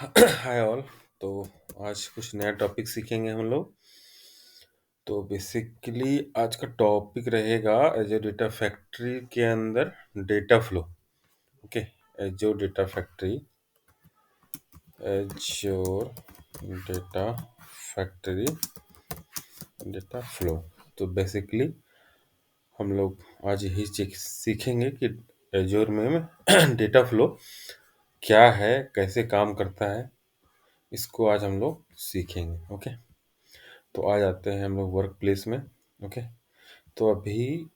Hi all. तो आज कुछ नया टॉपिक सीखेंगे हम लोग। तो बेसिकली आज का टॉपिक रहेगा एज डेटा फैक्ट्री के अंदर data flow. Okay, एजोर data factory, एजोर data factory, data flow. तो बेसिकली हम लोग आज यही सीखेंगे कि एजोर में डेटा फ्लो क्या है, कैसे काम करता है, इसको आज हम लोग सीखेंगे। ओके, तो आ जाते हैं हम लोग वर्क प्लेस में। ओके, तो अभी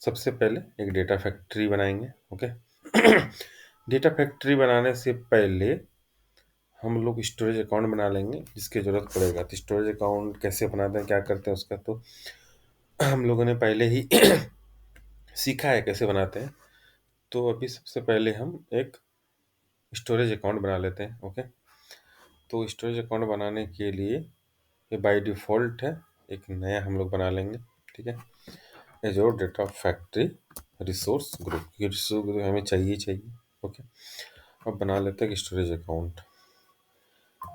सबसे पहले एक डेटा फैक्ट्री बनाएंगे। ओके, डेटा फैक्ट्री बनाने से पहले हम लोग स्टोरेज अकाउंट बना लेंगे जिसकी ज़रूरत पड़ेगा। तो स्टोरेज अकाउंट कैसे बनाते हैं, क्या करते हैं उसका तो हम लोगों ने पहले ही सीखा है कैसे बनाते हैं। तो अभी सबसे पहले हम एक स्टोरेज अकाउंट बना लेते हैं। ओके, तो स्टोरेज अकाउंट बनाने के लिए ये बाय डिफ़ॉल्ट है, एक नया हम लोग बना लेंगे। ठीक है, एजोर डेटा फैक्ट्री रिसोर्स ग्रुप, ये रिसोर्स ग्रुप हमें चाहिए चाहिए। ओके, अब बना लेते हैं storage account,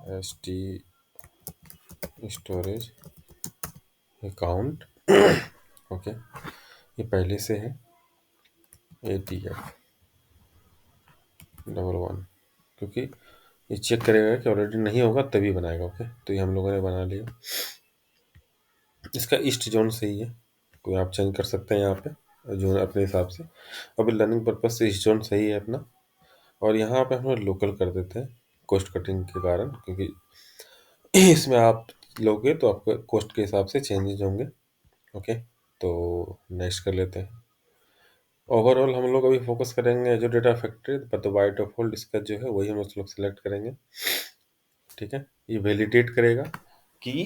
S T storage account. Okay, ये पहले से है ATF डबल वन, क्योंकि ये चेक करेगा कि ऑलरेडी नहीं होगा तभी बनाएगा। ओके, तो ये हम लोगों ने बना लिया। इसका ईस्ट जोन सही है, कोई आप चेंज कर सकते हैं यहाँ पे जोन अपने हिसाब से। अभी लर्निंग पर्पज से ईस्ट जोन सही है अपना, और यहाँ पे हम लोग लोकल कर देते हैं कॉस्ट कटिंग के कारण, क्योंकि इसमें आप लोगे तो आपको कॉस्ट के हिसाब से चेंजेस होंगे। ओके, तो नेक्स्ट कर लेते हैं। ओवरऑल हम लोग अभी फोकस करेंगे जो डेटा फैक्ट्री, तो बाय डिफॉल्ट इसका जो है वही हम लोग सेलेक्ट करेंगे। ठीक है, ये वैलिडेट करेगा कि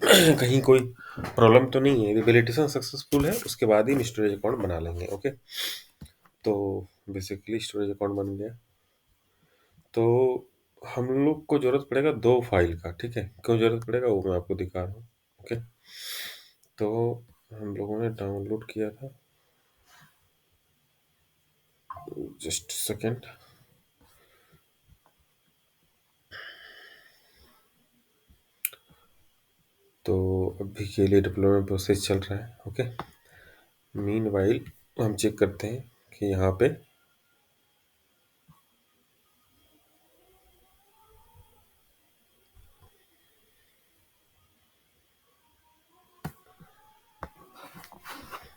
कहीं कोई प्रॉब्लम तो नहीं है। वैलिडेशन सक्सेसफुल है, उसके बाद ही हम स्टोरेज अकाउंट बना लेंगे। ओके, तो बेसिकली स्टोरेज अकाउंट बन गया। तो हम लोग को जरूरत पड़ेगा दो फाइल का। ठीक है, क्यों जरूरत पड़ेगा वो मैं आपको दिखा रहा हूँ। ओके, तो हम लोगों ने डाउनलोड किया था, जस्ट सेकेंड। तो अभी के लिए डिप्लोयमेंट प्रोसेस चल रहा है। ओके, मीन वाइल हम चेक करते हैं कि यहाँ पे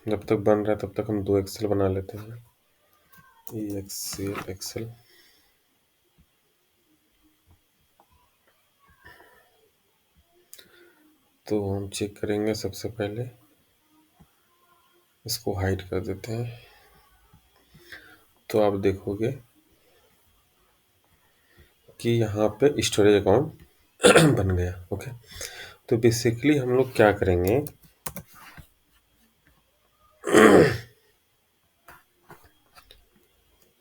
जब तक बन रहा है तब तक हम दो एक्सेल बना लेते हैं। एक्सेल एक्सेल तो हम चेक करेंगे, सबसे पहले इसको हाइड कर देते हैं। तो आप देखोगे कि यहाँ पे स्टोरेज अकाउंट बन गया। ओके, तो बेसिकली हम लोग क्या करेंगे,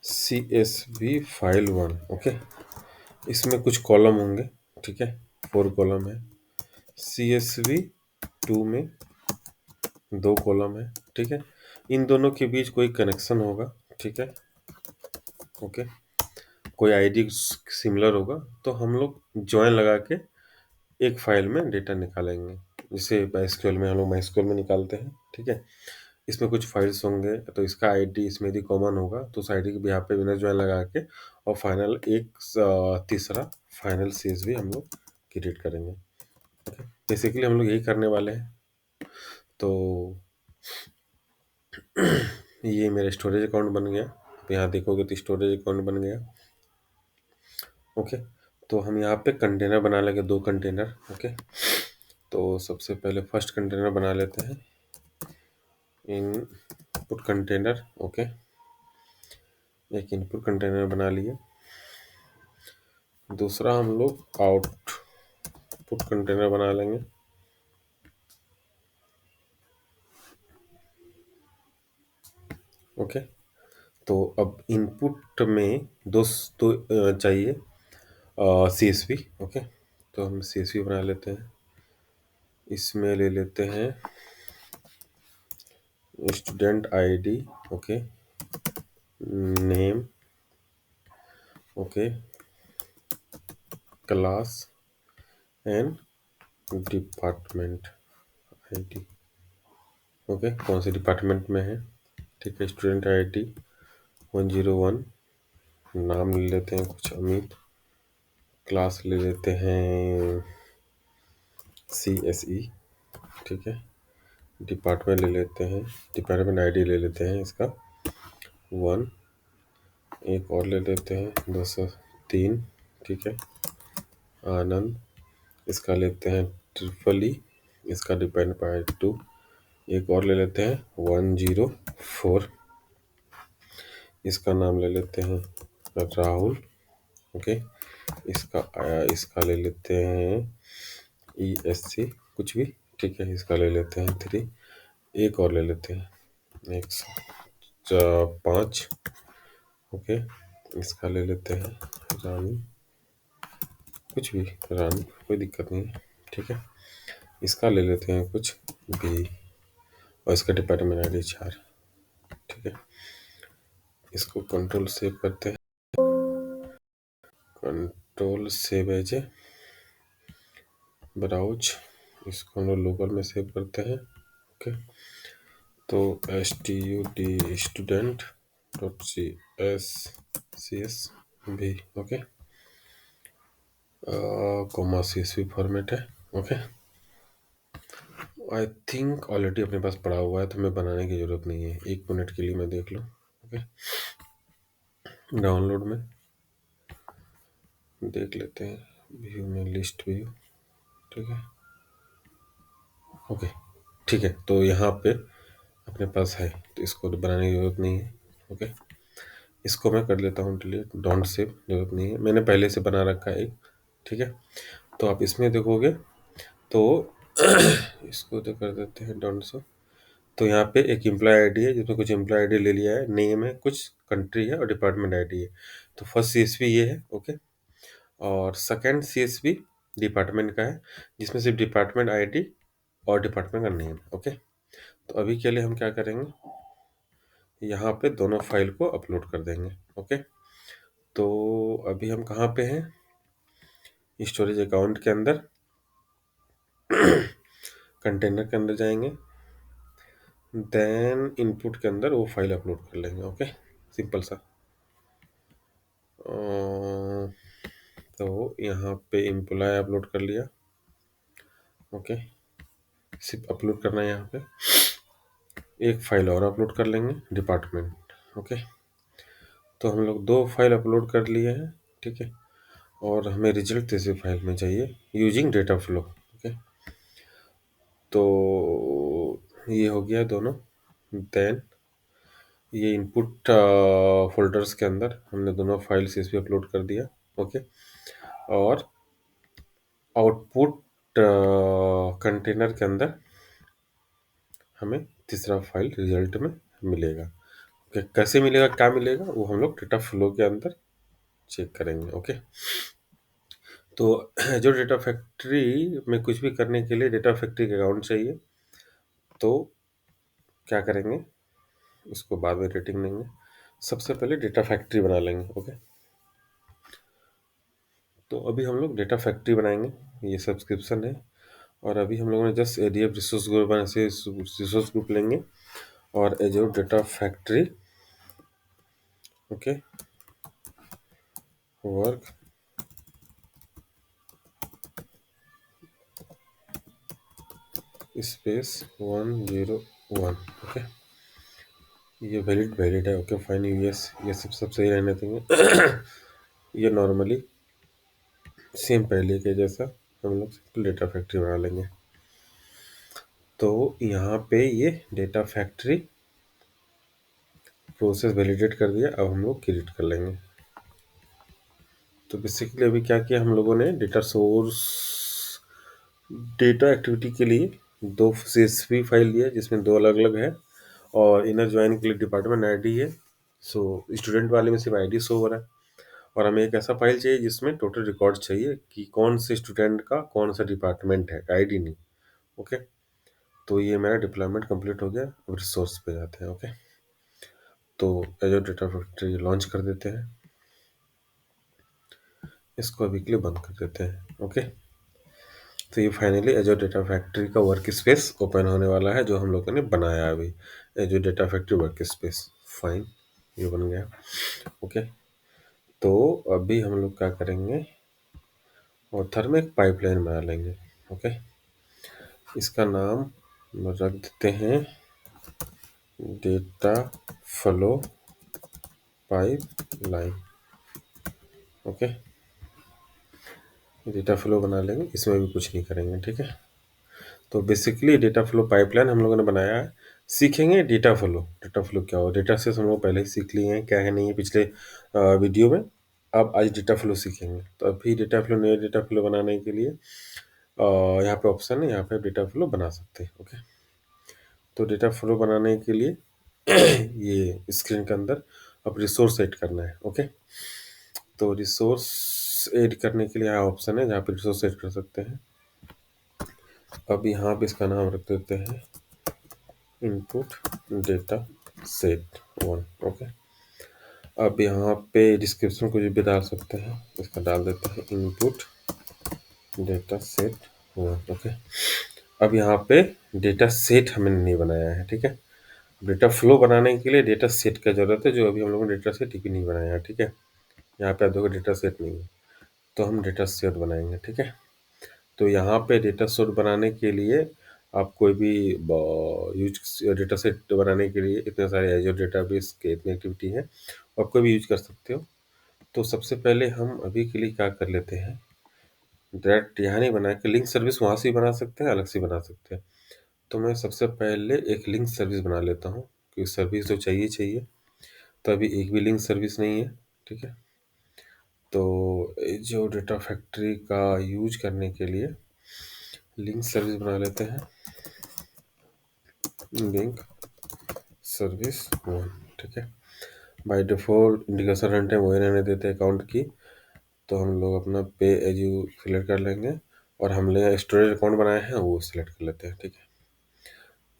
CSV फाइल वन। ओके, इसमें कुछ कॉलम होंगे। ठीक है, 4 कॉलम है। CSV टू में 2 कॉलम है। ठीक है, इन दोनों के बीच कोई कनेक्शन होगा। ठीक है, ओके, कोई आईडी सिमिलर होगा, तो हम लोग जॉइन लगा के एक फाइल में डेटा निकालेंगे। जैसे माइस्क्यूएल में हम लोग माइस्क्यूएल में निकालते हैं। ठीक है, इसमें कुछ फाइल्स होंगे, तो इसका आईडी इसमें यदि कॉमन होगा तो उस आईडी के यहाँ पे बिना ज्वाइन लगा के और फाइनल एक तीसरा फाइनल CSV हम लोग क्रिएट करेंगे। ओके, बेसिकली हम लोग यही करने वाले हैं। तो ये मेरा स्टोरेज अकाउंट बन गया। आप यहाँ देखोगे तो स्टोरेज अकाउंट बन गया। ओके, तो हम यहाँ पे कंटेनर बना लेंगे, 2 कंटेनर। ओके, तो सबसे पहले फर्स्ट कंटेनर बना लेते हैं, इनपुट कंटेनर। ओके, एक इनपुट कंटेनर बना लिए। दूसरा हम लोग आउटपुट कंटेनर बना लेंगे। ओके, तो अब इनपुट में दो चाहिए CSV। ओके, तो हम CSV बना लेते हैं। इसमें ले लेते हैं student ID. Okay, name. Okay, class and department ID. Okay, कौन से डिपार्टमेंट में है, ठीक है। स्टूडेंट आईडी 101, नाम ले लेते हैं कुछ अमित, क्लास ले लेते हैं CSE, ठीक है। डिपार्टमेंट ले लेते हैं, डिपार्टमेंट आईडी ले लेते हैं इसका 1, एक और ले लेते हैं 203, ठीक है। आनंद, इसका लेते हैं 3 इसका डिपेंड पाई 2, एक और ले लेते हैं 104, इसका नाम ले लेते हैं राहुल, ओके। इसका ले लेते हैं ESC कुछ भी, ठीक है। इसका ले लेते हैं 3, एक और ले लेते हैं 105, ओके। इसका ले लेते हैं रानी, कुछ भी रानी, कोई दिक्कत नहीं है, ठीक है। इसका ले लेते हैं कुछ B, और इसका डिपार्टमेंट आईडी 4, ठीक है। इसको कंट्रोल सेव करते हैं, कंट्रोल सेव एज, ब्राउज, इसको हम लोग लोकल में सेव करते हैं, ओके। तो STUD student .csv, okay, comma CSV format है, ओके। आई थिंक ऑलरेडी अपने पास पड़ा हुआ है, तो हमें बनाने की ज़रूरत नहीं है। 1 मिनट के लिए मैं देख लूँ, ओके। डाउनलोड में देख लेते हैं, व्यू में लिस्ट व्यू, ठीक है, ओके, ठीक है। तो यहाँ पे अपने पास है, तो इसको बनाने की ज़रूरत नहीं है, ओके। इसको मैं कर लेता हूँ डिलीट, डोंट सेव, ज़रूरत नहीं है, मैंने पहले से बना रखा है एक, ठीक है। तो आप इसमें देखोगे तो इसको तो कर देते हैं डोंट सेव। तो यहाँ पे एक एम्प्लॉय आईडी है, जिसमें कुछ एम्प्लॉय आईडी ले लिया है, नेम है, कुछ कंट्री है और डिपार्टमेंट आईडी है। तो फर्स्ट CSV ये है, ओके। और सेकंड CSV डिपार्टमेंट का है, जिसमें सिर्फ डिपार्टमेंट आईडी और डिपार्टमेंट का नेम, ओके। तो अभी के लिए हम क्या करेंगे, यहाँ पे दोनों फाइल को अपलोड कर देंगे, ओके। तो अभी हम कहाँ पे हैं, स्टोरेज अकाउंट के अंदर कंटेनर के अंदर जाएंगे, देन इनपुट के अंदर वो फाइल अपलोड कर लेंगे, ओके। सिंपल सा। तो यहाँ पे एम्प्लॉय अपलोड कर लिया, ओके। सिर्फ अपलोड करना है यहाँ पे, एक फाइल और अपलोड कर लेंगे डिपार्टमेंट, ओके। तो हम लोग 2 फाइल अपलोड कर लिए हैं, ठीक है। और हमें रिजल्ट तीसरी फाइल में चाहिए यूजिंग डेटा फ्लो, ओके। तो ये हो गया दोनों। देन ये इनपुट फोल्डर्स के अंदर हमने दोनों फाइल CSV अपलोड कर दिया, ओके। और आउटपुट कंटेनर के अंदर हमें तीसरा फाइल रिजल्ट में मिलेगा, ओके। कैसे मिलेगा, क्या मिलेगा, वो हम लोग डेटा फ्लो के अंदर चेक करेंगे, ओके। तो जो डेटा फैक्ट्री में कुछ भी करने के लिए डेटा फैक्ट्री का अकाउंट चाहिए, तो क्या करेंगे, उसको बाद में रेटिंग देंगे। सबसे पहले डेटा फैक्ट्री बना लेंगे, ओके। तो अभी हम लोग डेटा फैक्ट्री बनाएंगे, ये सब्सक्रिप्शन है। और अभी हम लोगों ने जस्ट ADF रिसोर्स ग्रुप बना से रिसोर्स ग्रुप लेंगे और एजोर data factory, okay, work space 101, okay. ये वैलिड है, ओके फाइन। यूएस ये सब सही रहने देंगे। ये नॉर्मली सेम पहले के जैसा हम लोग सिंपल डेटा फैक्ट्री बना लेंगे। तो यहाँ पे ये डेटा फैक्ट्री प्रोसेस वैलिडेट कर दिया, अब हम लोग क्रिएट कर लेंगे। तो बेसिकली अभी क्या किया हम लोगों ने, डेटा सोर्स डेटा एक्टिविटी के लिए 2 CSV फाइल लिया, जिसमें 2 अलग अलग है, और इनर ज्वाइन के लिए डिपार्टमेंट आईडी है। सो स्टूडेंट वाले में सिर्फ आईडी शो हो रहा है, और हमें एक ऐसा फाइल चाहिए जिसमें टोटल रिकॉर्ड चाहिए कि कौन से स्टूडेंट का कौन सा डिपार्टमेंट है, आईडी नहीं, ओके। तो ये मेरा डिप्लॉयमेंट कंप्लीट हो गया। अब रिसोर्स पे जाते हैं, ओके। तो एजोर डेटा फैक्ट्री लॉन्च कर देते हैं। इसको अभी के लिए बंद कर देते हैं। ओके, तो ये फाइनली एजोर डेटा फैक्ट्री का वर्क स्पेस ओपन होने वाला है जो हम लोगों ने बनाया अभी। एजोर data factory work space, fine, ये बन गया। ओके, तो अभी हम लोग क्या करेंगे, ऑथर में एक पाइपलाइन बना लेंगे। ओके, इसका नाम रख देते हैं data flow pipeline. Okay, data flow बना लेंगे, इसमें भी कुछ नहीं करेंगे। ठीक है, तो बेसिकली डेटा फ्लो पाइपलाइन हम लोगों ने बनाया है। सीखेंगे डेटा फ्लो। डेटा फ्लो क्या हो, डेटा से हम लोग पहले ही सीख लिए हैं क्या है नहीं है पिछले वीडियो में। अब आज डेटा फ्लो सीखेंगे। तो अभी डेटा फ्लो, नए डेटा फ्लो बनाने के लिए यहाँ पे ऑप्शन है, यहाँ पे डेटा फ्लो बना सकते हैं। ओके, तो डेटा फ्लो बनाने के लिए ये स्क्रीन के अंदर अब रिसोर्स ऐड करना है। ओके, तो रिसोर्स ऐड करने के लिए यहाँ ऑप्शन है जहाँ पे रिसोर्स ऐड कर सकते हैं। अब यहाँ पे इसका नाम रख देते हैं इनपुट डेटा सेट 1। ओके, अब यहाँ पे डिस्क्रिप्शन कुछ भी डाल सकते हैं, इसका डाल देते हैं इनपुट डेटा सेट 1। ओके, अब यहाँ पे डेटा सेट हमने नहीं बनाया है। ठीक है, डेटा फ्लो बनाने के लिए डेटा सेट का जरूरत है, जो अभी हम लोगों ने डेटा सेट भी नहीं बनाया है। ठीक है, यहाँ पे आप देखो डेटा सेट नहीं है, तो हम डेटा सेट बनाएंगे। ठीक है, तो यहाँ पे डेटा सेट बनाने के लिए आप कोई भी यूज, डेटा सेट बनाने के लिए इतने सारे एजोर डेटाबेस के इतनी एक्टिविटी है, आप कोई भी यूज कर सकते हो। तो सबसे पहले हम अभी के लिए क्या कर लेते हैं, डायरेक्ट यहाँ नहीं बना के लिंक सर्विस वहाँ से ही बना सकते हैं, अलग से बना सकते हैं। तो मैं सबसे पहले एक लिंक सर्विस बना लेता हूँ, क्योंकि सर्विस तो चाहिए चाहिए। तो अभी एक भी लिंक सर्विस नहीं है। ठीक है, तो जो डेटा फैक्ट्री का यूज करने के लिए लिंक सर्विस बना लेते हैं, लिंक सर्विस 1। ठीक है, by default indication run time वही रहने देते हैं अकाउंट की। तो हम लोग अपना पे एज यू सिलेक्ट कर लेंगे और हमने स्टोरेज अकाउंट बनाए हैं वो सिलेक्ट कर लेते हैं। ठीक है,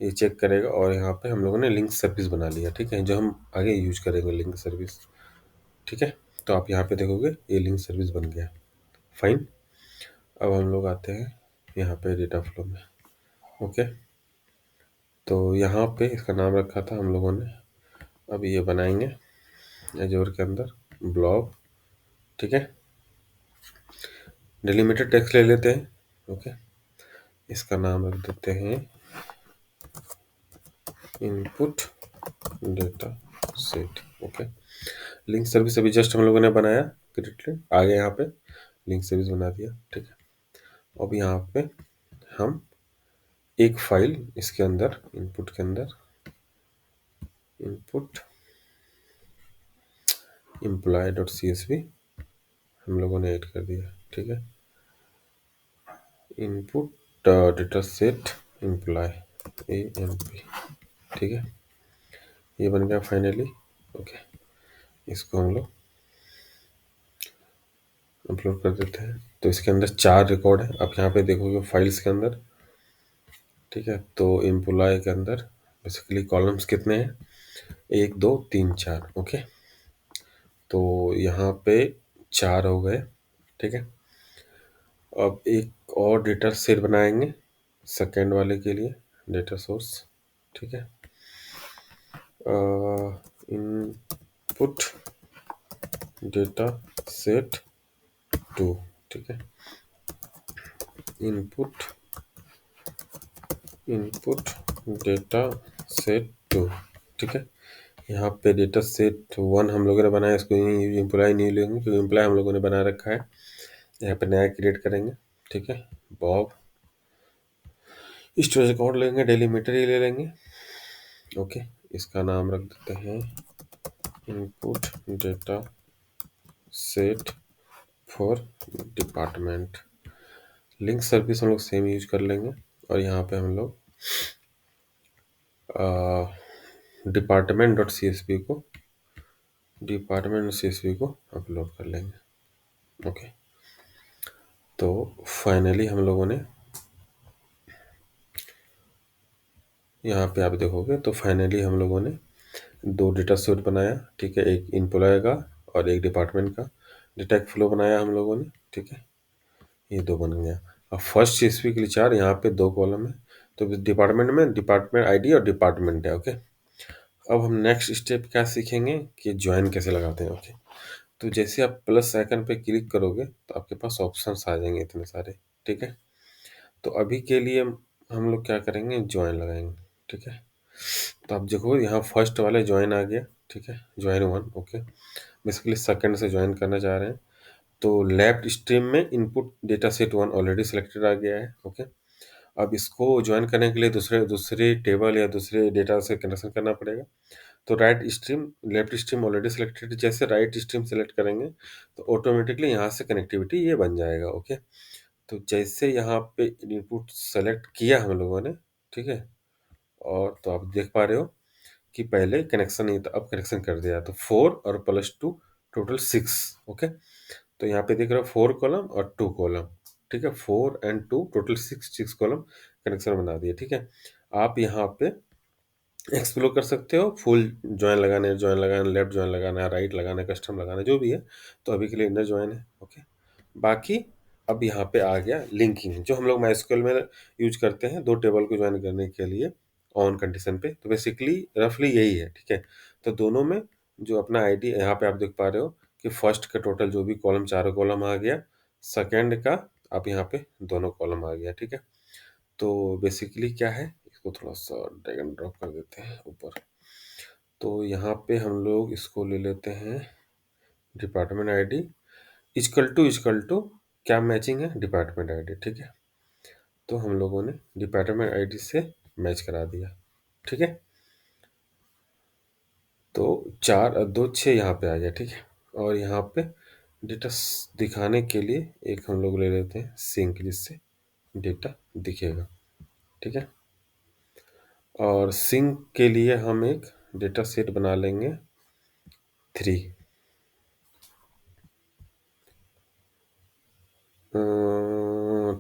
ये चेक करेगा और यहाँ पे हम लोगों ने लिंक सर्विस बना लिया। ठीक है, जो हम आगे यूज करेंगे लिंक सर्विस। ठीक है, तो आप यहाँ पे देखोगे ये लिंक सर्विस बन गया। फाइन, अब हम लोग आते हैं यहाँ पे डेटा फ्लो में। ओके, तो यहाँ पे इसका नाम रखा था हम लोगों ने, अब ये बनाएंगे एजोर के अंदर ब्लॉब। ठीक है, डिलिमिटेड टेक्स्ट ले लेते हैं। ओके, इसका नाम रख देते हैं input data set. Okay, link service अभी जस्ट हम लोगों ने बनाया, करेक्टली आ गया यहाँ पे लिंक सर्विस बना दिया। ठीक है, अब यहाँ पे हम एक फाइल इसके अंदर इनपुट के अंदर इनपुट employee.csv हम लोगों ने ऐड कर दिया। ठीक है, input data set employ AMP। ठीक है, ये बन गया फाइनली। ओके, इसको हम लोग अपलोड कर देते हैं। तो इसके अंदर 4 रिकॉर्ड है, आप यहाँ पे देखोगे फाइल्स के अंदर। ठीक है, तो एम्प्लॉय के अंदर बेसिकली कॉलम्स कितने हैं, 1 2 3 4। ओके, तो यहाँ पे 4 हो गए। ठीक है, अब एक और डेटा सेट बनाएंगे सेकेंड वाले के लिए, डेटा सोर्स। ठीक है, इनपुट डेटा सेट 2। ठीक है, इनपुट इनपुट डेटा सेट 2। ठीक है, यहाँ पे डेटा सेट 1 हम लोगों ने बनाया, इसको एम्प्लॉय नहीं लेंगे क्योंकि एम्प्लॉय हम लोगों ने बना रखा है। यहाँ पे नया क्रिएट करेंगे। ठीक है, बॉब स्टोरेज अकाउंट लेंगे, डेलीमीटर ही ले लेंगे। ओके, इसका नाम रख देते हैं input data set for department. Link service हम लोग सेम यूज कर लेंगे और यहाँ पे हम लोग डिपार्टमेंट.csv को अपलोड कर लेंगे। ओके, तो फाइनली हम लोगों ने यहाँ पे आप देखोगे तो फाइनली हम लोगों ने 2 डेटा सेट बनाया। ठीक है, एक एम्प्लॉय का और एक डिपार्टमेंट का। डेटा एक फ्लो बनाया हम लोगों ने, ठीक है, ये 2 बन गया। अब फर्स्ट सीएसवी के लिए 4, यहाँ पे 2 कॉलम है, तो डिपार्टमेंट में डिपार्टमेंट आईडी और डिपार्टमेंट है, ओके। अब हम नेक्स्ट स्टेप क्या सीखेंगे कि जॉइन कैसे लगाते हैं, ओके। तो जैसे आप प्लस आइकन पे क्लिक करोगे तो आपके पास ऑप्शंस आ जाएंगे इतने सारे, ठीक है। तो अभी के लिए हम लोग क्या करेंगे, जॉइन लगाएंगे, ठीक है। तो आप देखो यहाँ फर्स्ट वाले जॉइन आ गया, ठीक है, जॉइन 1, ओके। बेसिकली सेकंड से जॉइन करना चाह रहे हैं, तो लेफ्ट स्ट्रीम में input data set 1 already selected आ गया है, ओके। अब इसको ज्वाइन करने के लिए दूसरे दूसरे टेबल या दूसरे डेटा से कनेक्शन करना पड़ेगा। तो right stream left stream already selected है, जैसे राइट स्ट्रीम सेलेक्ट करेंगे तो ऑटोमेटिकली यहाँ से कनेक्टिविटी ये बन जाएगा, ओके। तो जैसे यहाँ पे इनपुट सेलेक्ट किया हम लोगों ने, ठीक है, और तो आप देख पा रहे हो कि पहले कनेक्शन नहीं था, अब कनेक्शन कर दिया, तो 4 और +2 टोटल 6, ओके। तो यहाँ पे देख रहे हो 4 कॉलम और 2 कॉलम, ठीक है, 4 एंड 2 टोटल 6 कॉलम कनेक्शन बना दिए, ठीक है। आप यहाँ पे एक्सप्लोर कर सकते हो, फुल जॉइन लगाना, लेफ्ट जॉइन लगाना, राइट लगाना, कस्टम लगाना, जो भी है। तो अभी के लिए इनर जॉइन है, ओके। बाकी अब यहाँ पे आ गया लिंकिंग, जो हम लोग माइस्क्यूएल में यूज करते हैं दो टेबल को ज्वाइन करने के लिए ऑन कंडीशन पे। तो बेसिकली रफली यही है, ठीक है। तो दोनों में जो अपना आईडी यहाँ पे आप देख पा रहे हो कि फर्स्ट का टोटल जो भी कॉलम, चारों कॉलम आ गया, सेकेंड का आप यहाँ पे दोनों कॉलम आ गया, ठीक है। तो बेसिकली क्या है, इसको थोड़ा सा ड्रैग एंड ड्रॉप कर देते हैं ऊपर। तो यहाँ पे हम लोग इसको ले लेते हैं डिपार्टमेंट आईडी इक्वल टू क्या मैचिंग है, डिपार्टमेंट आईडी, ठीक है। तो हम लोगों ने डिपार्टमेंट आईडी से मैच करा दिया, ठीक है। तो 4 और 2 6 यहाँ पे आ गया, ठीक है। और यहाँ पे डेटा दिखाने के लिए एक हम लोग ले लेते हैं सिंक, जिससे डेटा दिखेगा, ठीक है। और सिंक के लिए हम एक डेटा सेट बना लेंगे 3।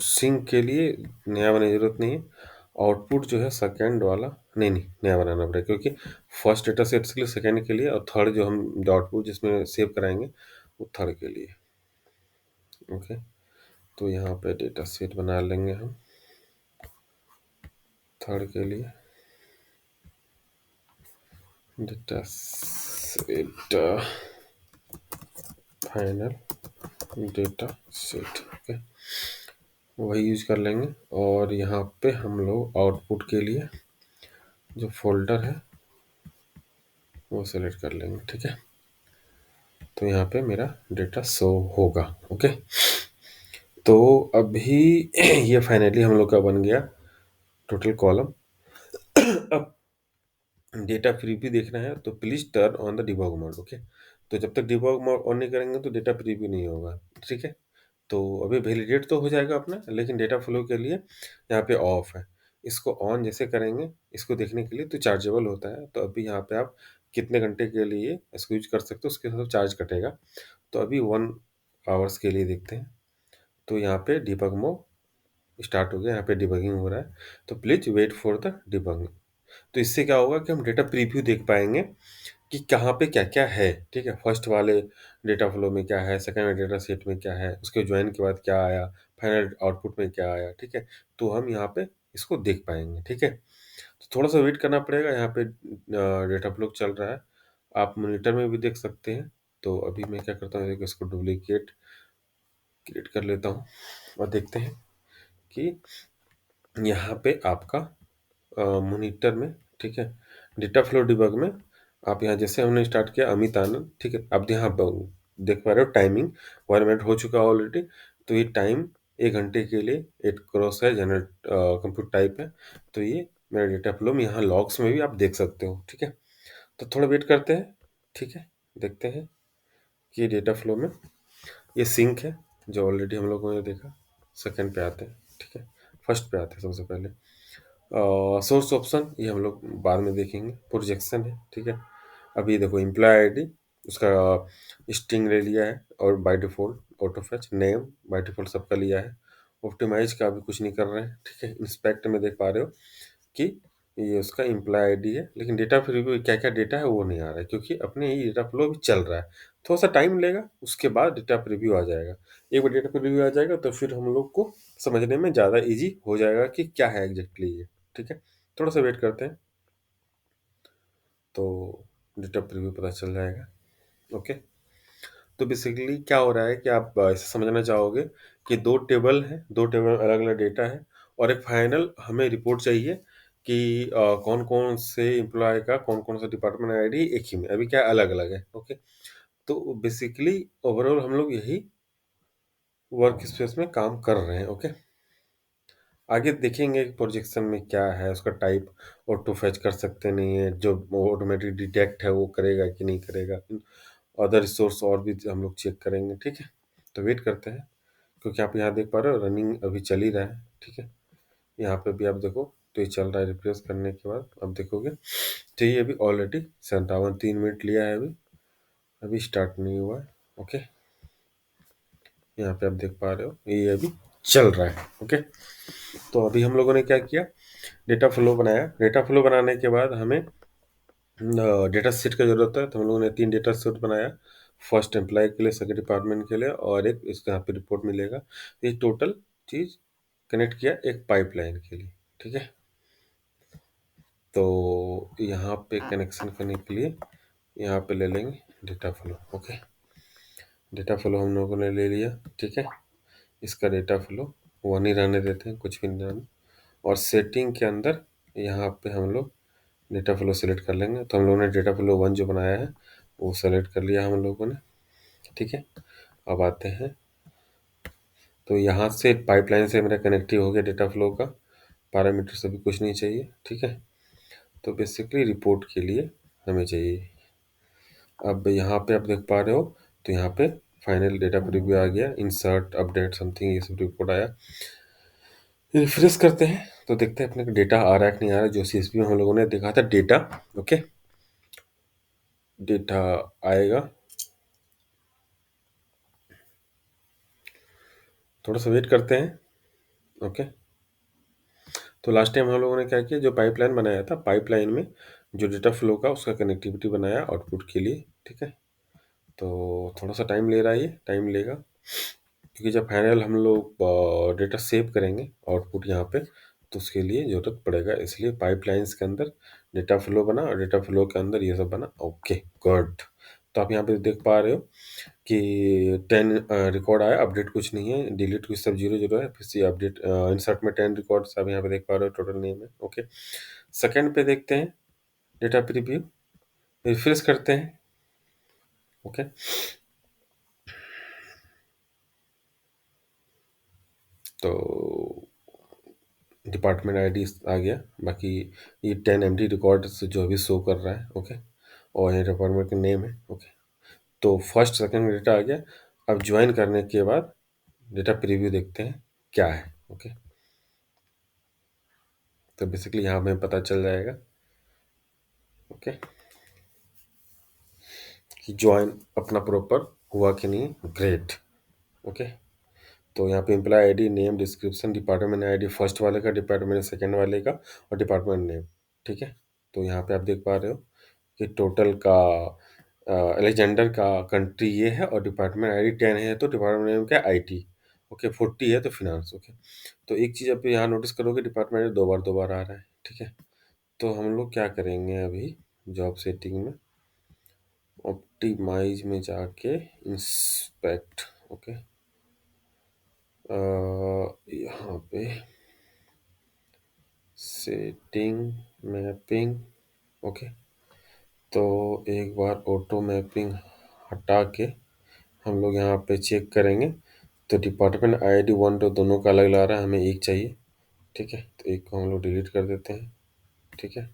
सिंक के लिए नया बनाने की जरूरत नहीं है। आउटपुट जो है सेकेंड वाला, नहीं नहीं नया बनाना पड़ेगा, क्योंकि फर्स्ट डेटा सेट के लिए, सेकेंड के लिए, और थर्ड जो हम आउटपुट जिसमें सेव कराएंगे वो थर्ड के लिए, ओके। तो यहाँ पे डेटा सेट बना लेंगे हम थर्ड के लिए, data set final data set, okay, वही यूज कर लेंगे। और यहाँ पे हम लोग आउटपुट के लिए जो फोल्डर है वो सेलेक्ट कर लेंगे, ठीक है। तो यहाँ पे मेरा डेटा शो होगा, ओके। तो अभी ये फाइनली हम लोग का बन गया टोटल कॉलम। अब डेटा प्रीव्यू देखना है तो please turn on the debug mode, okay. तो जब तक डिबॉग मोड ऑन नहीं करेंगे तो डेटा प्रीव्यू नहीं होगा, ठीक है। तो अभी वैलिडेट तो हो जाएगा अपना, लेकिन डेटा फ्लो के लिए यहाँ पे ऑफ है। इसको ऑन जैसे करेंगे, इसको देखने के लिए तो चार्जेबल होता है। तो अभी यहाँ पे आप कितने घंटे के लिए इसको यूज कर सकते हो, उसके हिसाब से चार्ज कटेगा। तो अभी 1 आवर्स के लिए देखते हैं। तो यहाँ पे डिबग मोड स्टार्ट हो गया, यहाँ पे डिबगिंग हो रहा है। तो please wait for the debugging. तो इससे क्या होगा कि हम डेटा प्रीव्यू देख पाएंगे कि कहाँ पे क्या क्या है, ठीक है। फर्स्ट वाले डेटा फ्लो में क्या है, सेकंड वाले डेटा सेट में क्या है, उसके ज्वाइन के बाद क्या आया, फाइनल आउटपुट में क्या आया, ठीक है। तो हम यहाँ पे इसको देख पाएंगे, ठीक है। तो थोड़ा सा वेट करना पड़ेगा। यहाँ पे डेटा फ्लो चल रहा है, आप मॉनिटर में भी देख सकते हैं। तो अभी मैं क्या करता हूँ, इसको डुप्लीकेट क्रिएट कर लेता हूँ और देखते हैं कि यहाँ पे आपका मॉनिटर में, ठीक है, डेटा फ्लो डिबग में आप यहाँ जैसे हमने स्टार्ट किया अमित आनंद, ठीक है। आप यहाँ देख पा रहे हो टाइमिंग 1 मिनट हो चुका है ऑलरेडी। तो ये टाइम 1 घंटे के लिए 8 क्रॉस है, जनरल कंप्यूटर टाइप है। तो ये मेरा डेटा फ्लो में यहाँ लॉग्स में भी आप देख सकते हो, ठीक है। तो थोड़ा वेट करते हैं, ठीक है। देखते हैं कि डेटा फ्लो में ये सिंक है, जो ऑलरेडी हम लोगों ने देखा। सेकंड पे आते हैं, ठीक है, फर्स्ट पे आते हैं सबसे पहले। सोर्स ऑप्शन ये हम लोग बाद में देखेंगे, प्रोजेक्शन है, ठीक है। अभी देखो एम्प्लॉय आईडी उसका स्ट्रिंग ले लिया है, और by default auto fetch name by default सबका लिया है। ऑप्टिमाइज का अभी कुछ नहीं कर रहे हैं, ठीक है। इंस्पेक्ट में देख पा रहे हो कि ये उसका एम्प्लॉय आईडी है, लेकिन डेटा प्रीव्यू क्या क्या डेटा है वो नहीं आ रहा है, क्योंकि अपने ये डेटा फ्लो भी चल रहा है। थोड़ा सा टाइम लेगा, उसके बाद डेटा प्रीव्यू आ जाएगा। एक बार डेटा प्रीव्यू आ जाएगा तो फिर हम लोग को समझने में ज़्यादा इजी हो जाएगा कि क्या है एग्जैक्टली ये। ठीक है, थोड़ा सा वेट करते हैं तो डेटा प्रीव्यू पता चल जाएगा। ओके, तो बेसिकली क्या हो रहा है कि आप ऐसे समझना चाहोगे कि दो टेबल हैं, दो टेबल अलग अलग डेटा है, और एक फाइनल हमें रिपोर्ट चाहिए कि कौन कौन से एम्प्लॉय का कौन कौन सा डिपार्टमेंट आईडी एक ही में, अभी क्या अलग अलग है। ओके, तो बेसिकली ओवरऑल हम लोग यही वर्क स्पेस में काम कर रहे हैं। ओके, आगे देखेंगे प्रोजेक्शन में क्या है, उसका टाइप ऑटो फैच कर सकते नहीं है, जो ऑटोमेटिक डिटेक्ट है वो करेगा कि नहीं करेगा, अदर रिसोर्स और भी हम लोग चेक करेंगे। ठीक है, तो वेट करते हैं, क्योंकि आप यहाँ देख पा रहे हो रनिंग अभी चल ही रहा है। ठीक है, यहाँ पे भी आप देखो तो ये चल रहा है, रिफ्रेश करने के बाद आप देखोगे तो ये अभी ऑलरेडी 57 3 मिनट लिया है, अभी अभी स्टार्ट नहीं हुआ है। ओके, यहाँ पे आप देख पा रहे हो ये अभी चल रहा है। ओके, तो अभी हम लोगों ने क्या किया, डेटा फ्लो बनाया। डेटा फ्लो बनाने के बाद हमें डेटा सेट का ज़रूरत है, तो हम लोगों ने 3 डेटा सेट बनाया। फर्स्ट एम्प्लॉय के लिए, सेकंड डिपार्टमेंट के लिए, और एक इसके यहाँ पे रिपोर्ट मिलेगा। ये टोटल चीज़ कनेक्ट किया एक पाइपलाइन के लिए। ठीक है, तो यहाँ पे कनेक्शन करने के लिए यहाँ पे ले लेंगे data flow. Okay, data flow हम लोगों ने ले लिया। ठीक है, इसका डेटा फ्लो वन ही रहने देते हैं, कुछ भी नहीं रहने। और सेटिंग के अंदर यहाँ पे हम लोग डेटा फ्लो सेलेक्ट कर लेंगे। तो हम लोगों ने डेटा फ्लो वन जो बनाया है वो सेलेक्ट कर लिया हम लोगों ने। ठीक है, अब आते हैं, तो यहाँ से पाइपलाइन से मेरा कनेक्टिव हो गया डेटा फ्लो का, पैरामीटर से भी कुछ नहीं चाहिए। ठीक है, तो बेसिकली रिपोर्ट के लिए हमें चाहिए। अब यहाँ पे आप देख पा रहे हो, तो यहाँ पे फाइनल डेटा प्रीव्यू आ गया, इंसर्ट अपडेट समथिंग ये सब रिपोर्ट आया। रिफ्रेश करते हैं तो देखते हैं अपने को डेटा आ रहा है कि नहीं आ रहा है, जो सीएसपी में हम लोगों ने देखा था डेटा। ओके, डेटा आएगा, थोड़ा सा वेट करते हैं। ओके, तो लास्ट टाइम हम लोगों ने क्या किया, जो पाइपलाइन बनाया था, पाइपलाइन में जो डेटा फ्लो का उसका कनेक्टिविटी बनाया आउटपुट के लिए। ठीक है, तो थोड़ा सा टाइम ले रहा है, ये टाइम लेगा, क्योंकि जब फाइनल हम लोग डेटा सेव करेंगे आउटपुट यहाँ पे, तो उसके लिए ज़रूरत पड़ेगा, इसलिए पाइपलाइंस के अंदर डेटा फ्लो बना और डेटा फ्लो के अंदर ये सब बना। ओके गुड, तो आप यहाँ पे देख पा रहे हो कि 10 रिकॉर्ड आया, अपडेट कुछ नहीं है, डिलीट कुछ सब 0 0 है, फिर से अपडेट इंसर्ट में 10 रिकॉर्ड्स आप यहाँ पे देख पा रहे हो, टोटल नेम है। ओके, सेकेंड पे देखते हैं डेटा प्रीव्यू, रिफ्रेश करते हैं। ओके, तो डिपार्टमेंट आईडी आ गया, बाकी ये 10 एमडी रिकॉर्ड्स जो अभी शो कर रहा है। ओके, और ये डिपार्टमेंट का नेम है। ओके, तो फर्स्ट सेकंड डेटा आ गया। अब ज्वाइन करने के बाद डेटा प्रीव्यू देखते हैं क्या है। ओके, तो बेसिकली यहाँ हमें पता चल जाएगा ओके कि ज्वाइन अपना प्रॉपर हुआ कि नहीं। ग्रेट। ओके, तो यहाँ पे employ ID, name, description, department ID first वाले का, डिपार्टमेंट सेकंड वाले का, और डिपार्टमेंट नेम। ठीक है, तो यहाँ पे आप देख पा रहे हो कि टोटल का अलेक्जेंडर का कंट्री ये है, और डिपार्टमेंट आईडी 10 है, तो डिपार्टमेंट नेम क्या आईटी। ओके, 40 है तो फिनांस। ओके, तो एक चीज़ आप यहाँ नोटिस करोगे, डिपार्टमेंट दो बार आ रहा है। ठीक है, तो हम लोग क्या करेंगे अभी, जॉब सेटिंग में ऑप्टिमाइज में जाके इंस्पेक्ट। ओके, यहाँ पे सेटिंग मैपिंग। ओके, तो एक बार ऑटो मैपिंग हटा के हम लोग यहाँ पे चेक करेंगे, तो डिपार्टमेंट आईडी 1 2 दोनों का अलग ला रहा है, हमें एक चाहिए। ठीक है, तो एक को हम लोग डिलीट कर देते हैं। ठीक है,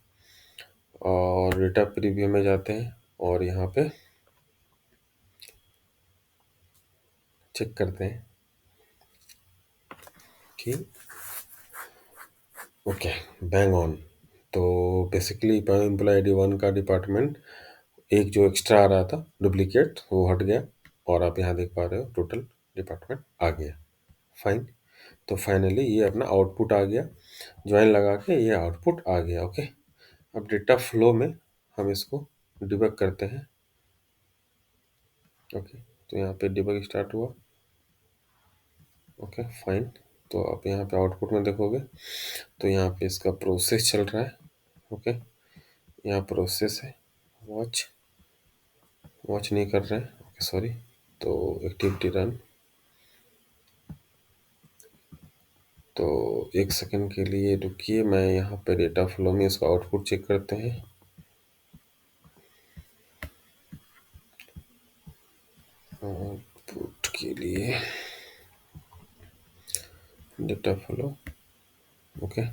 और डेटा प्रीव्यू में जाते हैं और यहाँ पे चेक करते हैं कि ओके बैंग ऑन। तो बेसिकली एम्प्लॉय आईडी 1 का डिपार्टमेंट एक जो एक्स्ट्रा आ रहा था डुप्लीकेट, वो हट गया, और आप यहाँ देख पा रहे हो टोटल डिपार्टमेंट आ गया। फाइन, तो फाइनली ये अपना आउटपुट आ गया। ज्वाइन लगा के ये आउटपुट आ गया। ओके, अब डेटा फ्लो में हम इसको डिबग करते हैं। ओके, तो यहाँ पे डिबग स्टार्ट हुआ। ओके फाइन, तो आप यहाँ पे आउटपुट में देखोगे तो यहाँ पे इसका प्रोसेस चल रहा है। ओके, यहाँ प्रोसेस है, वॉच वॉच नहीं कर रहे हैं। ओके सॉरी, तो एक्टिविटी रन। तो एक सेकंड के लिए रुकिए, मैं यहाँ पे डेटा फ्लो में इसका आउटपुट चेक करते हैं। आउटपुट के लिए डेटा फ्लो। ओके,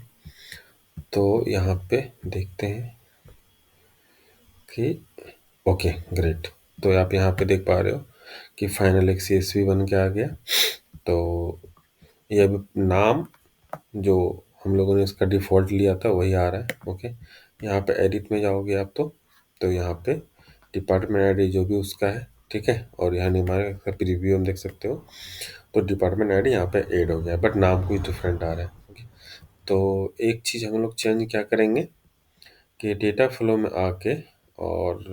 तो यहाँ पे देखते हैं कि ओके ग्रेट, तो आप यहाँ पे देख पा रहे हो कि फाइनल एक CSV बन के आ गया। तो ये अभी नाम जो हम लोगों ने इसका डिफ़ॉल्ट लिया था वही आ रहा है। ओके, यहाँ पे एडिट में जाओगे आप तो यहाँ पे डिपार्टमेंट आईडी जो भी उसका है, ठीक है, और यहाँ निमाने का प्रीव्यू हम देख सकते हो। तो डिपार्टमेंट आईडी यहाँ पे ऐड हो गया, बट नाम कुछ डिफरेंट आ रहा है। ओके, तो एक चीज़ हम लोग चेंज क्या करेंगे कि डेटा फ्लो में आके और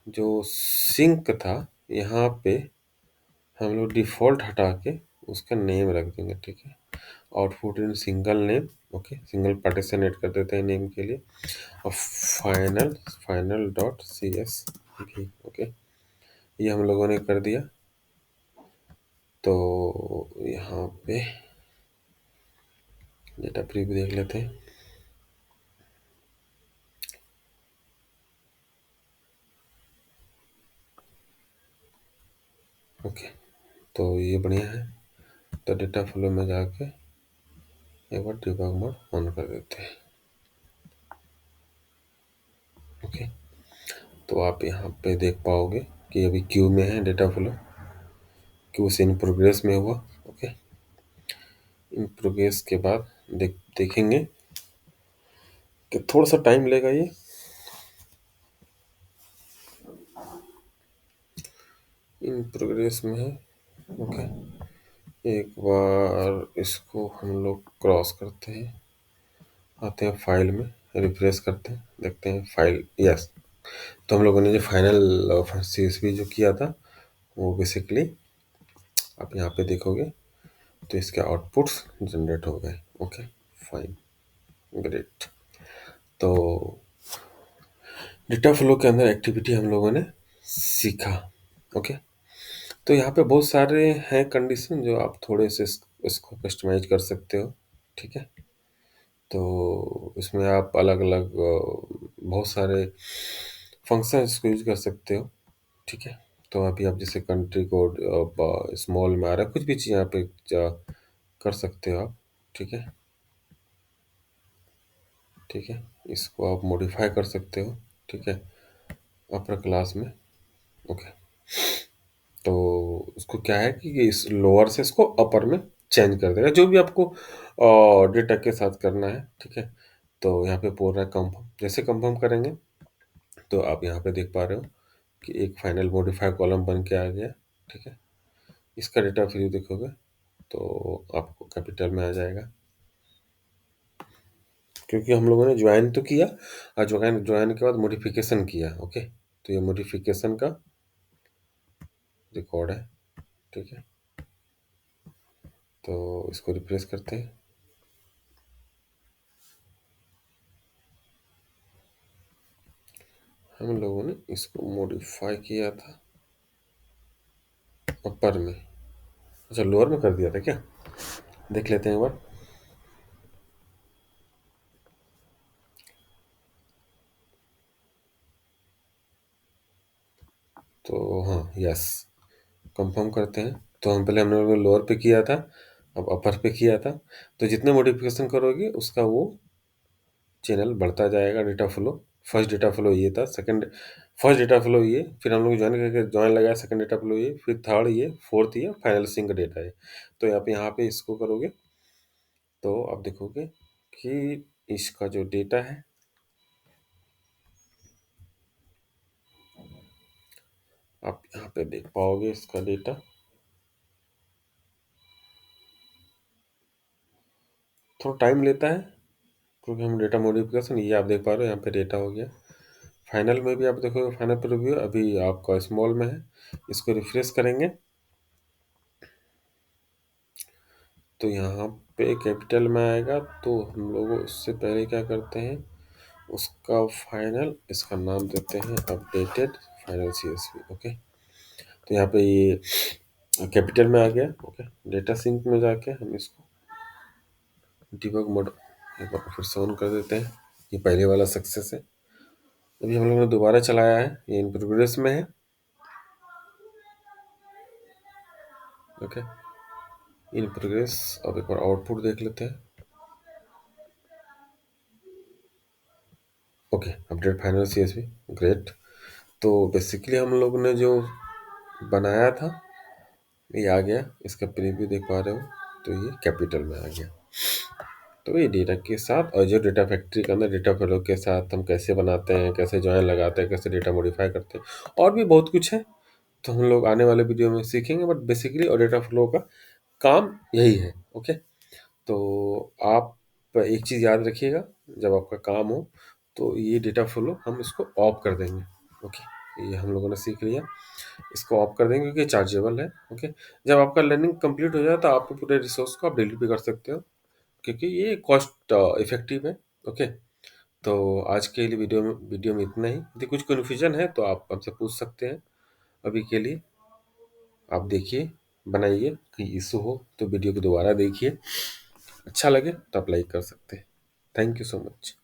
जो सिंक था यहाँ पे हम लोग डिफ़ॉल्ट हटा के उसका नेम रख देंगे। ठीक है, output in single name. Okay, single partition add कर देते हैं नेम के लिए, और final final dot CSV। Okay, ये हम लोगों ने कर दिया। तो यहाँ पे डेटा प्रीव्यू देख लेते हैं। ओके, तो ये बढ़िया है। तो डेटा फ्लो में जाके एक बार डिबग मोड ऑन कर देते हैं। ओके, तो आप यहाँ पे देख पाओगे कि अभी क्यू में है डेटा फ्लो, क्यू से इन प्रोग्रेस में हुआ। ओके, इन प्रोग्रेस के बाद देखेंगे कि थोड़ा सा टाइम लेगा ये। इन प्रोग्रेस में है। ओके, एक बार इसको हम लोग क्रॉस करते हैं, आते हैं फाइल में, रिफ्रेश करते हैं, देखते हैं फाइल। यस, तो हम लोगों ने जो फाइनल CSV जो किया था वो बेसिकली आप यहाँ पे देखोगे तो इसके आउटपुट्स जनरेट हो गए। Okay fine, great. तो डेटा फ्लो के अंदर एक्टिविटी हम लोगों ने सीखा। ओके, तो यहाँ पे बहुत सारे हैं कंडीशन जो आप थोड़े से इसको कस्टमाइज कर सकते हो। ठीक है, तो इसमें आप अलग अलग बहुत सारे फंक्शन इसको यूज कर सकते हो। ठीक है, तो अभी आप जैसे कंट्री कोड स्मॉल में आ रहा है, कुछ भी चीज़ यहाँ पे कर सकते हो आप। ठीक है, ठीक है, इसको आप मॉडिफाई कर सकते हो। ठीक है, अपर क्लास में। ओके, तो उसको क्या है कि इस लोअर से इसको अपर में चेंज कर देगा, जो भी आपको डेटा के साथ करना है। ठीक है, तो यहाँ पे बोल रहा है कंफर्म, जैसे कंफर्म करेंगे तो आप यहाँ पे देख पा रहे हो कि एक फाइनल मॉडिफाई कॉलम बन के आ गया। ठीक है, इसका डेटा फिर देखोगे तो आपको कैपिटल में आ जाएगा, क्योंकि हम लोगों ने ज्वाइन तो किया और ज्वाइन ज्वाइन के बाद मॉडिफिकेशन किया। ओके, तो ये मॉडिफिकेशन का रिकॉर्ड है। ठीक है, तो इसको रिप्लेस करते हैं। हम लोगों ने इसको मॉडिफाई किया था अपर में, अच्छा लोअर में कर दिया था क्या, देख लेते हैं एक बार। तो हाँ, यस, कंफर्म करते हैं। तो हम पहले हमने लोअर पे किया था, अब अपर पे किया था। तो जितने मॉडिफिकेशन करोगे उसका वो चैनल बढ़ता जाएगा data flow. First data flow ये था, सेकंड फर्स्ट डेटा फ्लो ये, फिर हम लोग ज्वाइन करके ज्वाइन लगाया, सेकंड डेटा फ्लो ये, फिर थर्ड ये, फोर्थ ये, फाइनल सिंक डेटा है। तो आप यहाँ पे इसको करोगे तो आप देखोगे कि इसका जो डेटा है आप यहाँ पे देख पाओगे इसका डेटा। थोड़ा टाइम लेता है क्योंकि हम डेटा मॉडिफिकेशन, ये आप देख पा रहे हो यहाँ पे डेटा हो गया। फाइनल में भी आप देखोगे, फाइनल प्रीव्यू अभी आपका स्मॉल में है, इसको रिफ्रेश करेंगे तो यहाँ पे कैपिटल में आएगा। तो हम लोग उससे पहले क्या करते हैं, उसका फाइनल, इसका नाम देते हैं अपडेटेड फाइनल CSV। ओके, तो यहाँ पे ये कैपिटल में आ गया। ओके, डेटा सिंक में जाके हम इसको डिबग मोड एक बार फिर से ऑन कर देते हैं। ये पहले वाला सक्सेस है। अभी हम लोगों ने दोबारा चलाया है, ये इन प्रोग्रेस में है। Okay, in progress. अब एक बार आउटपुट देख लेते हैं। Okay, update final CSV, great. तो बेसिकली हम लोग ने जो बनाया था ये आ गया, इसका प्रीव्यू देख पा रहे हो, तो ये कैपिटल में आ गया। तो ये डेटा के साथ, और जो डेटा फैक्ट्री के अंदर डेटा फ्लो के साथ हम कैसे बनाते हैं, कैसे जॉइन लगाते हैं, कैसे डेटा मॉडिफाई करते हैं, और भी बहुत कुछ है, तो हम लोग आने वाले वीडियो में सीखेंगे। बट बेसिकली और डेटा फ्लो का काम यही है। ओके, तो आप एक चीज़ याद रखिएगा, जब आपका काम हो तो ये डेटा फ्लो हम इसको ऑफ कर देंगे। ओके, ये हम लोगों ने सीख लिया, इसको ऑफ कर देंगे क्योंकि चार्जेबल है। ओके, जब आपका लर्निंग कंप्लीट हो जाए तो आप पूरे रिसोर्स को आप डिलीट भी कर सकते हो क्योंकि ये कॉस्ट इफेक्टिव है। ओके, तो आज के लिए वीडियो में इतना ही। यदि कुछ कन्फ्यूजन है तो आप हमसे पूछ सकते हैं। अभी के लिए आप देखिए, बनाइए, कहीं इशू हो तो वीडियो को दोबारा देखिए, अच्छा लगे तो आप लाइक कर सकते हैं। Thank you so much.